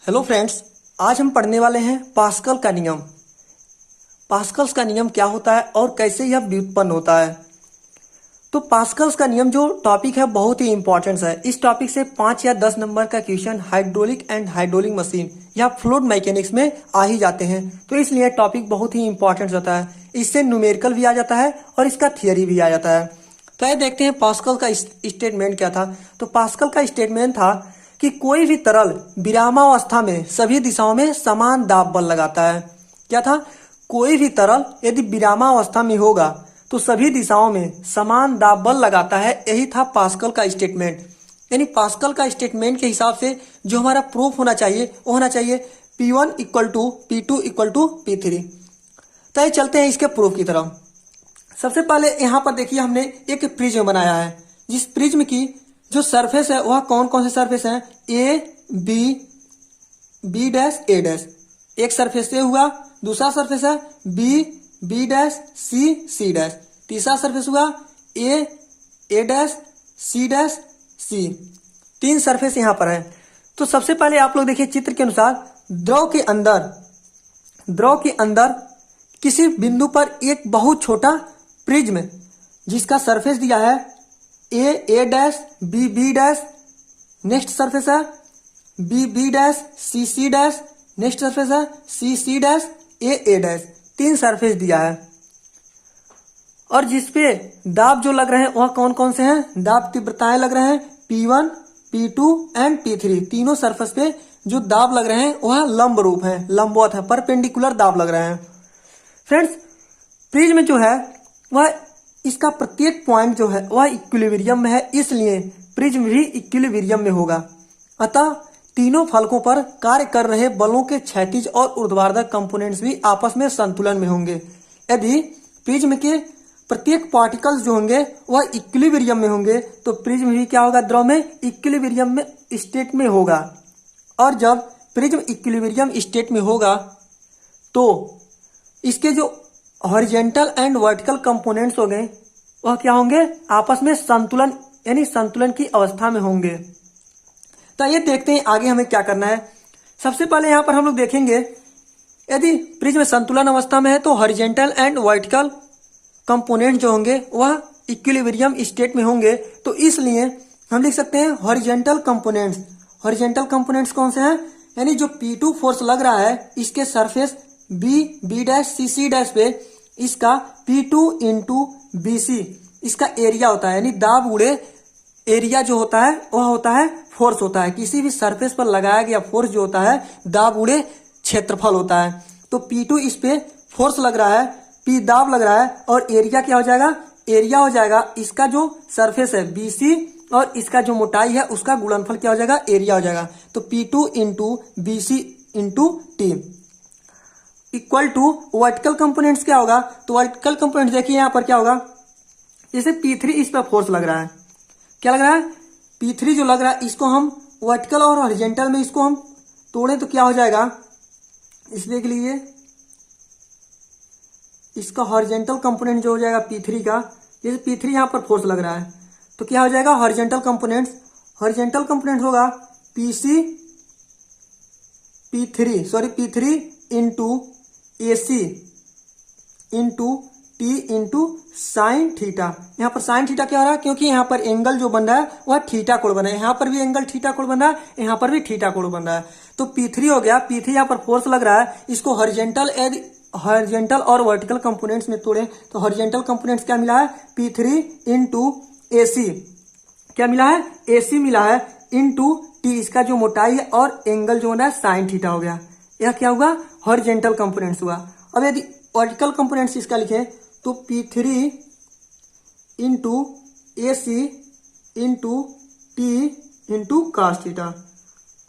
Hello friends, आज हम पढ़ने वाले हैं पास्कल का नियम। पास्कल्स का नियम क्या होता है और कैसे यह व्युत्पन्न होता है। तो पास्कल्स का नियम जो टॉपिक है बहुत ही इंपॉर्टेंट है। इस टॉपिक से 5 या 10 नंबर का question hydraulic and hydraulic machine या फ्लूइड मैकेनिक्स में आ ही जाते हैं, तो इसलिए टॉपिक बहुत ही इंपॉर्टेंट होता है। इससे न्यूमेरिकल भी आ जाता है और इसका थियरी भी आ जाता है। तो ये देखते हैं पास्कल का स्टेटमेंट क्या था। तो पास्कल का स्टेटमेंट था कि कोई भी तरल विरामावस्था में सभी दिशाओं में समान दाब बल लगाता है। क्या था? कोई भी तरल यदि विरामावस्था में होगा तो सभी दिशाओं में समान दाब बल लगाता है। यही था पास्कल का स्टेटमेंट। यानी पास्कल का स्टेटमेंट के हिसाब से जो हमारा प्रूफ होना चाहिए वो होना चाहिए P1 equal to P2 equal to P3। तो चलते हैं इसके प्रूफ की तरफ। सबसे पहले यहाँ पर देखिए हमने एक प्रिज्म बनाया है, जिस प्रिज्म की जो सरफेस है वह कौन कौन से सरफेस हैं? A, B, B dash, A dash. एक सरफेस से हुआ, दूसरा सरफेस है B, B dash, C, C dash. तीसरा सरफेस हुआ A, A dash, C dash, C। 3 surface यहाँ पर है। तो सबसे पहले आप लोग देखिए चित्र के अनुसार द्रव के अंदर किसी बिंदु पर एक बहुत छोटा प्रिज्म जिसका सरफेस दिया है A dash, B dash, next surface है B dash, C dash, next surface है C dash, A dash. 3 surface दिया है और जिसपे दाब जो लग रहे हैं वह कौन कौन से हैं? दाब तीव्रताएं लग रहे हैं P1, P2 एंड P3। तीनों सरफेस पे जो दाब लग रहे हैं वह लंब रूप है, लंबवत है, परपेंडिकुलर दाब लग रहे हैं। फ्रेंड्स, प्रिज्म जो है वह इसका प्रत्येक पॉइंट जो है वह इक्विलिब्रियम में है, इसलिए प्रिज्म भी इक्विलिब्रियम में होगा। अतः तीनों फलकों पर कार्य कर रहे बलों के क्षैतिज और ऊर्ध्वाधर कंपोनेंट्स भी आपस में संतुलन में होंगे। यदि प्रिज्म के प्रत्येक पार्टिकल्स जो होंगे वह इक्विलिब्रियम में होंगे तो प्रिज्म भी क्या होगा? द्रव में इक्विलिब्रियम में स्टेट में होगा। और जब प्रिज्म इक्विलिब्रियम स्टेट में होगा तो इसके जो हॉरिजॉन्टल एंड वर्टिकल कंपोनेंट्स हो गए वह क्या होंगे? आपस में संतुलन यानी संतुलन की अवस्था में होंगे। तो ये देखते हैं आगे हमें क्या करना है। सबसे पहले यहाँ पर हम लोग देखेंगे यदि प्रिज्म संतुलन अवस्था में है तो हॉरिजॉन्टल एंड वर्टिकल कंपोनेंट जो होंगे वह इक्विलिब्रियम स्टेट में होंगे। तो इसलिए हम लिख सकते हैं हॉरिजॉन्टल कंपोनेंट्स। हॉरिजॉन्टल कंपोनेंट्स कौन से हैं? यानी जो P2 फोर्स लग रहा है इसके surface B dash, C dash पे इसका P2 इंटू BC इसका एरिया होता है। यानी दाब गुणे एरिया जो होता है वह होता है फोर्स होता है। किसी भी सरफेस पर लगाया गया फोर्स जो होता है दाब गुणे क्षेत्रफल होता है। तो P2 इस पे फोर्स लग रहा है, P दाब लग रहा है और एरिया क्या हो जाएगा? एरिया हो जाएगा इसका जो सरफेस है BC और इसका जो मोटाई है उसका गुणनफल क्या हो जाएगा? एरिया हो जाएगा। तो P2 into BC into T equal to vertical components क्या होगा? तो वर्टिकल कंपोनेंट्स देखिए यहाँ पर क्या होगा? जैसे P3 इस पर फोर्स लग रहा है, क्या लग रहा है? P3 जो लग रहा है इसको हम वर्टिकल और हॉरिजॉन्टल में इसको हम तोड़े तो क्या हो जाएगा? इसलिए के लिए इसका हॉरिजॉन्टल कंपोनेंट जो हो जाएगा P3 का, जैसे P3 यहाँ पर फोर्स लग रहा है तो क्या हो जाएगा? हॉरिजॉन्टल कंपोनेंट्स होगा P3 into AC into T into sine theta. यहाँ पर साइन थीटा क्या हो रहा है? क्योंकि यहाँ पर एंगल जो बन रहा है वह थीटा कोण बन रहा है। यहाँ पर भी एंगल थीटा कोण बन रहा है, यहाँ पर भी थीटा कोण बन रहा है। तो P3 हो गया। P3 यहाँ पर फोर्स लग रहा है, इसको हॉरिजॉन्टल और वर्टिकल कंपोनेंट्स में तोड़े तो हॉरिजॉन्टल कंपोनेंट्स क्या मिला है? P3 इंटू AC क्या मिला है? AC मिला है इंटू T इसका जो मोटाई है और एंगल जो होना है साइन थीटा हो गया। यह क्या होगा? हॉरिजॉन्टल कंपोनेंट्स हुआ। अब यदि वर्टिकल कंपोनेंट्स इसका लिखें तो P3 into AC into T into cos theta.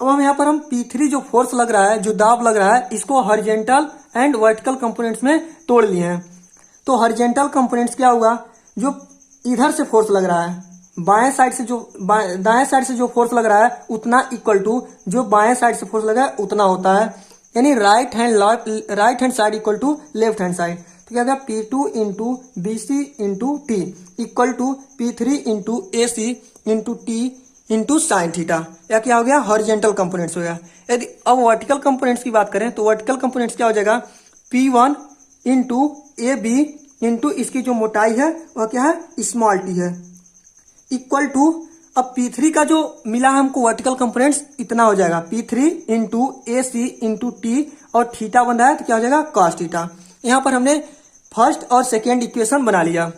अब यहाँ पर हम P3 जो फोर्स लग रहा है, जो दाब लग रहा है, इसको हॉरिजॉन्टल एंड वर्टिकल कंपोनेंट्स में तोड़ लिए हैं। तो हॉरिजॉन्टल कंपोनेंट्स क्या हुआ? जो इधर से फोर्स लग रहा है, दाएं साइड से जो फोर्स लग रहा है उतना इक्वल टू जो बाएं साइड से फोर्स लगा है उतना होता है। यानी right hand side equal to left hand side. तो क्या होगा? P2 into BC into T equal to P3 into AC into T into sine theta, या क्या हो गया हॉरिजेंटल कंपोनेंट्स हो गया। यदि अब वर्टिकल कंपोनेंट्स की बात करें तो वर्टिकल कंपोनेंट्स क्या हो जाएगा P1 into A B into इसकी जो मोटाई है वह क्या है स्मॉल टी है, इक्वल टू अब P3 का जो मिला हमको वर्टिकल कंपोनेंट्स इतना हो जाएगा P3 इंटू ए सी इंटू टी, और थीटा बन रहा है तो क्या हो जाएगा कॉस थीटा। यहाँ पर हमने फर्स्ट और सेकेंड इक्वेशन बना लिया।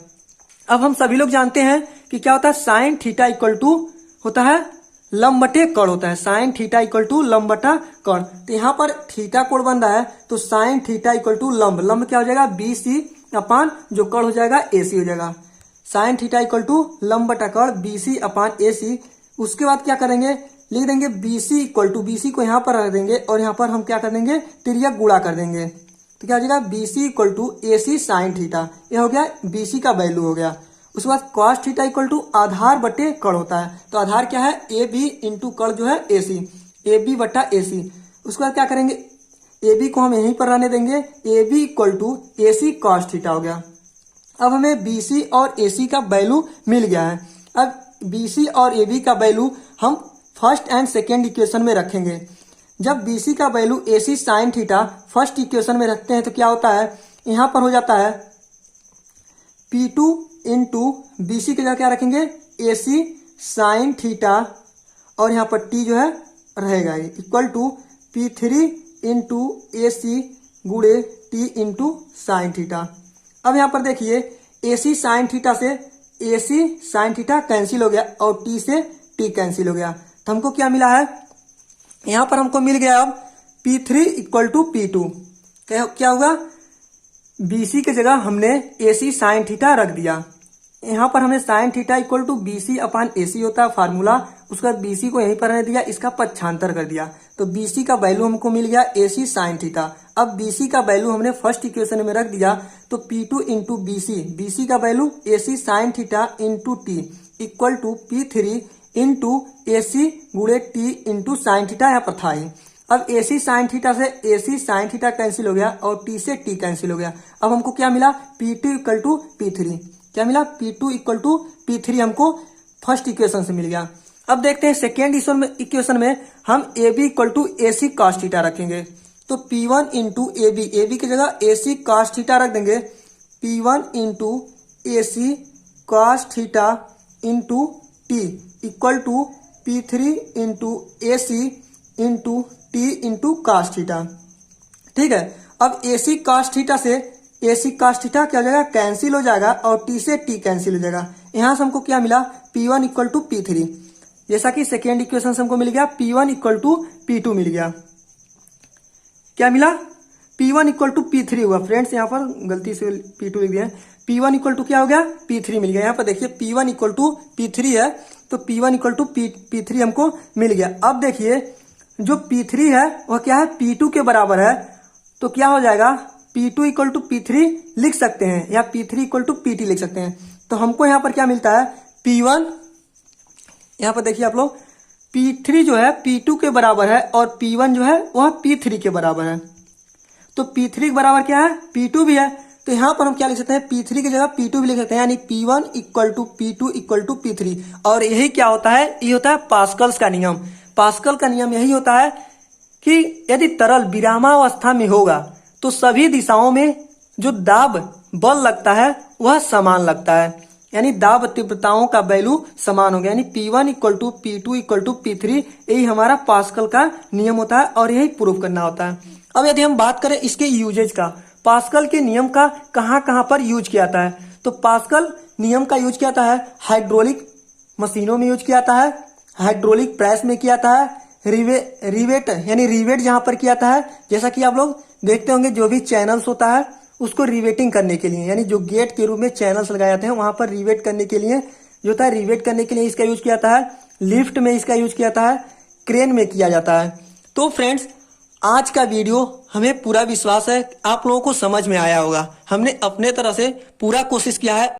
अब हम सभी लोग जानते हैं कि क्या होता है साइन थीटा इक्वल टू होता है लंब बटे कर्ण होता है, साइन थीटा इक्वल टू लंब बटा कर्ण। तो यहाँ पर थीटा कोण बन रहा है तो साइन थीटा इक्वल टू लंब, लंब क्या हो जाएगा बी सी अपान जो कर्ण हो जाएगा ए सी हो जाएगा, साइन थीटा इक्वल टू लंब बटा कर्ण बी सी अपान ए सी। उसके बाद क्या करेंगे लिख देंगे b c equal to, B c को यहाँ पर रख देंगे और यहाँ पर हम क्या कर देंगे तिर्यक गुणा कर देंगे, तो क्या हो जाएगा b c equal to a C sine theta, यह हो गया बी सी का वैल्यू हो गया। उसके बाद कॉस थीटा इक्वल टू आधार बटे कर्ण होता है, तो आधार क्या है ए बी इंटू कर्ण जो है ए सी, ए बी बटा ए सी। उसके बाद क्या करेंगे ए बी को हम यहीं पर रहने देंगे, a b equal to a c cos theta हो गया। अब हमें बी सी और ए सी का वैल्यू मिल गया है। अब बी सी और ए बी का वैल्यू हम फर्स्ट एंड सेकेंड इक्वेशन में रखेंगे। जब बी सी का value A C sine theta first equation में रखते हैं तो क्या होता है यहाँ पर हो जाता है P2 इंटू बी सी की जगह क्या रखेंगे ए सी साइन थीटा, और यहाँ पर टी जो है रहेगा equal to P3 into A C गुड़े टी इंटू साइन थीटा। अब यहाँ पर देखिए ए सी साइन थीटा से ए सी साइन थीटा कैंसिल हो गया और टी से टी कैंसिल हो गया, तो हमको क्या मिला है यहाँ पर हमको मिल गया अब P3 इक्वल टू P2। क्या होगा बी सी की जगह हमने ए सी साइन थीटा रख दिया, यहाँ पर हमने sine theta equal to B C upon A C होता है फार्मूला, उसके बाद बी सी को यहीं पर रहने दिया, इसका पक्षांतर कर दिया, तो बी सी का वैल्यू हमको मिल गया ए सी साइन थीटा। अब बी सी का वैल्यू हमने फर्स्ट इक्वेशन में रख दिया, तो P2 इंटू बी सी का value A C sine theta into T equal to P3 into A C गुड़े टी इंटू साइन थीटा यहाँ पर था ही। अब ए सी साइन थीटा से ए सी साइन थीटा कैंसिल हो गया और टी से टी कैंसिल हो गया। अब हमको क्या मिला P2 इक्वल टू P3, क्या मिला P2 इक्वल टू P3 हमको फर्स्ट इक्वेशन से मिल गया। अब देखते हैं सेकेंड इक्वेशन में हम a b equal to a c cos theta रखेंगे, तो P1 इंटू ए बी की जगह ए सी कॉस थीटा रख देंगे, P1 into A c cos theta into T equal to P3 into A c into t into cos theta. ठीक है, अब ए c cos theta से ए सी कॉस थीटा क्या हो जाएगा कैंसिल हो जाएगा और टी से टी कैंसिल हो जाएगा। यहां से हमको क्या मिला P1 इक्वल टू P3, जैसा कि सेकेंड इक्वेशन से हमको मिल गया P1 इक्वल टू P2 मिल गया। क्या मिला P1 इक्वल टू P3 हुआ, फ्रेंड्स यहाँ पर गलती से P2 लिख दिया, P1 इक्वल टू क्या हो गया P3 मिल गया। यहाँ पर देखिए P1 इक्वल टू P3 है, तो P1 इक्वल टू P3 हमको मिल गया। अब देखिए जो P3 है वह क्या है P2 के बराबर है, तो क्या हो जाएगा P2 इक्वल टू P3 लिख सकते हैं या P3 इक्वल टू PT लिख सकते हैं। तो हमको यहाँ पर क्या मिलता है P1, यहाँ पर देखिए आप लोग P3 जो है P2 के बराबर है और P1 जो है वह P3 के बराबर है, तो P3 के बराबर क्या है P2 भी है, तो यहाँ पर हम क्या लिख सकते हैं P3 की जगह P2 भी लिख सकते हैं, यानी P1 equal to P2 equal to P3। और यही क्या होता है, ये होता है पास्कल्स का नियम। पास्कल का नियम यही होता है कि यदि तरल विरामावस्था में होगा तो सभी दिशाओं में जो दाब बल लगता है वह समान लगता है, यानी दाब तीव्रताओं का वैल्यू समान हो गया, यानी P1 equal to P2 equal to P3, यही हमारा पास्कल का नियम होता है और यही प्रूफ करना होता है। अब यदि हम बात करें इसके यूजेज का, पास्कल के नियम का कहाँ पर यूज किया जाता है, तो पास्कल नियम का यूज किया जाता है हाइड्रोलिक मशीनों में यूज किया जाता है, हाइड्रोलिक प्रेस में किया जाता है, रिवेट यानी रिवेट जहां पर किया जाता है, जैसा कि आप लोग देखते होंगे जो भी चैनल्स होता है उसको रिवेटिंग करने के लिए, यानी जो गेट के रूप में चैनल्स लगाए जाते हैं वहां पर रिवेट करने के लिए जो होता है, रिवेट करने के लिए इसका यूज किया जाता है, लिफ्ट में इसका यूज किया जाता है, क्रेन में किया जाता है। तो फ्रेंड्स आज का वीडियो हमें पूरा विश्वास है आप लोगों को समझ में आया होगा, हमने अपने तरह से पूरा कोशिश किया है